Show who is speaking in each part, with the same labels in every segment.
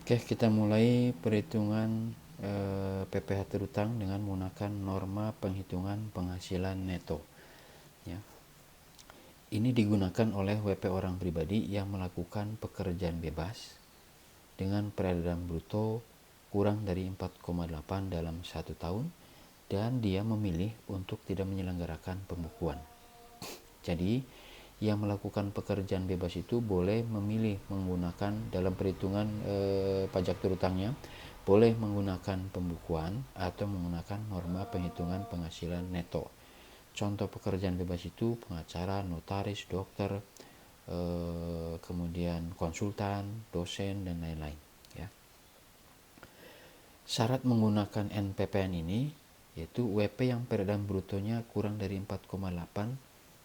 Speaker 1: Oke, kita mulai perhitungan PPh terutang dengan menggunakan norma penghitungan penghasilan neto. Ya. Ini digunakan oleh WP orang pribadi yang melakukan pekerjaan bebas dengan peredaran bruto kurang dari 4,8 dalam 1 tahun dan dia memilih untuk tidak menyelenggarakan pembukuan. Jadi, yang melakukan pekerjaan bebas itu boleh memilih menggunakan dalam perhitungan pajak terutangnya, boleh menggunakan pembukuan atau menggunakan norma penghitungan penghasilan neto. Contoh pekerjaan bebas itu pengacara, notaris, dokter, kemudian konsultan, dosen, dan lain-lain. Ya. Syarat menggunakan NPPN ini yaitu WP yang peredaran brutonya kurang dari 4,8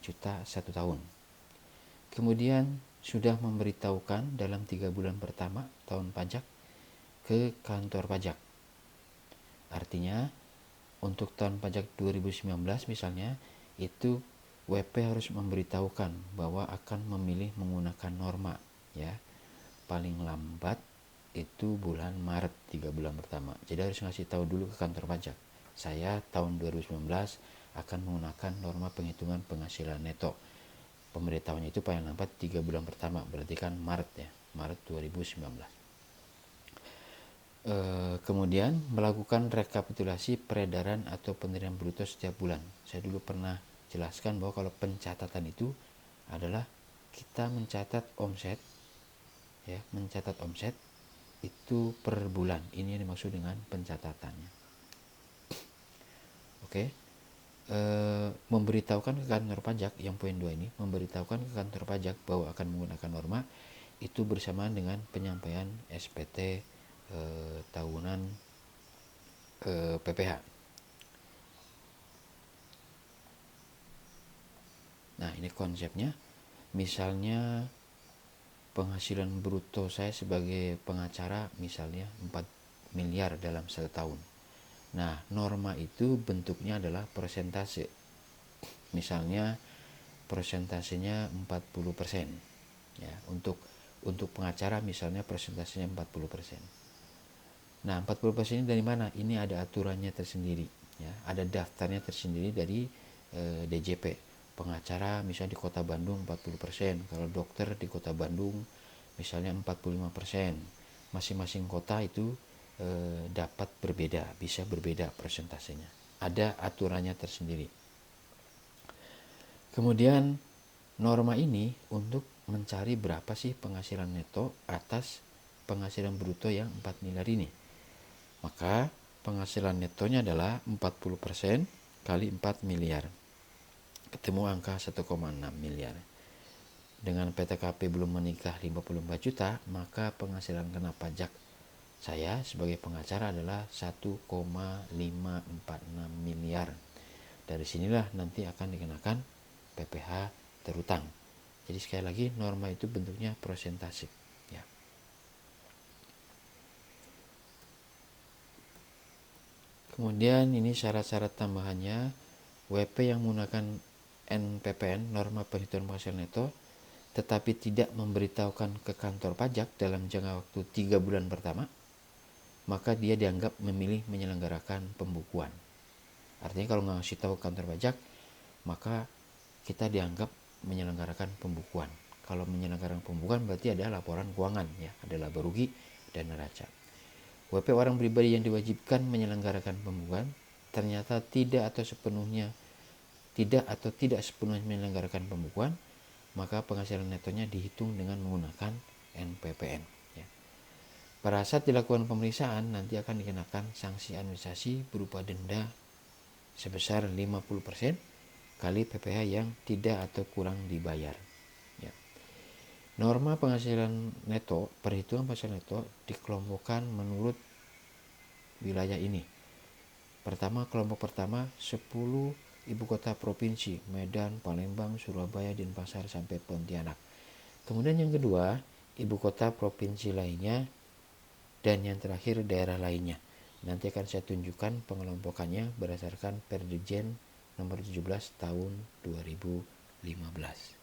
Speaker 1: juta 1 tahun. Kemudian sudah memberitahukan dalam 3 bulan pertama tahun pajak ke kantor pajak. Artinya untuk tahun pajak 2019 misalnya, itu WP harus memberitahukan bahwa akan memilih menggunakan norma, ya. Paling lambat itu bulan Maret, 3 bulan pertama. Jadi harus ngasih tahu dulu ke kantor pajak. Saya tahun 2019 akan menggunakan norma penghitungan penghasilan neto. Pemberitahuannya itu paling lambat 3 bulan pertama, berarti kan Maret ya, Maret 2019. Kemudian melakukan rekapitulasi peredaran atau penerimaan bruto setiap bulan. Saya dulu pernah jelaskan bahwa kalau pencatatan itu adalah kita mencatat omset, ya, mencatat omset itu per bulan. Ini yang dimaksud dengan pencatatannya. Oke. Memberitahukan ke kantor pajak, yang poin 2 ini, memberitahukan ke kantor pajak bahwa akan menggunakan norma itu bersamaan dengan penyampaian SPT tahunan PPh. Nah, ini konsepnya. Misalnya penghasilan bruto saya sebagai pengacara misalnya 4 miliar dalam 1 tahun. Nah, norma itu bentuknya adalah persentase. Misalnya persentasenya 40%. Ya, untuk pengacara misalnya persentasenya 40%. Nah, 40% ini dari mana? Ini ada aturannya tersendiri, ya. Ada daftarnya tersendiri dari DJP. Pengacara misalnya di Kota Bandung 40%, kalau dokter di Kota Bandung misalnya 45%. Masing-masing kota itu dapat berbeda, bisa berbeda persentasenya. Ada aturannya tersendiri. Kemudian norma ini untuk mencari berapa sih penghasilan neto atas penghasilan bruto yang 4 miliar ini. Maka penghasilan netonya adalah 40% kali 4 miliar. Ketemu angka 1,6 miliar. Dengan PTKP belum menikah 54 juta, maka penghasilan kena pajak saya sebagai pengacara adalah 1,546 miliar. Dari sinilah nanti akan dikenakan PPh terutang. Jadi sekali lagi norma itu bentuknya persentase, ya. Kemudian ini syarat-syarat tambahannya. WP yang menggunakan NPPN, norma penghitungan penghasilan neto, tetapi tidak memberitahukan ke kantor pajak dalam jangka waktu 3 bulan pertama, maka dia dianggap memilih menyelenggarakan pembukuan. Artinya kalau nggak ngasih tahu kantor pajak, maka kita dianggap menyelenggarakan pembukuan. Kalau menyelenggarakan pembukuan berarti ada laporan keuangan, ya, ada laba rugi dan neraca. WP orang pribadi yang diwajibkan menyelenggarakan pembukuan ternyata tidak sepenuhnya menyelenggarakan pembukuan, maka penghasilan netonya dihitung dengan menggunakan NPPN, ya. Pada saat dilakukan pemeriksaan nanti akan dikenakan sanksi administrasi berupa denda sebesar 50% kali PPh yang tidak atau kurang dibayar, ya. Norma penghasilan neto, perhitungan penghasilan neto dikelompokkan menurut wilayah ini. Pertama, kelompok pertama 10 ibu kota provinsi, Medan, Palembang, Surabaya, Denpasar sampai Pontianak. Kemudian yang kedua, ibu kota provinsi lainnya, dan yang terakhir daerah lainnya. Nanti akan saya tunjukkan pengelompokannya berdasarkan Perdirjen nomor 17 tahun 2015.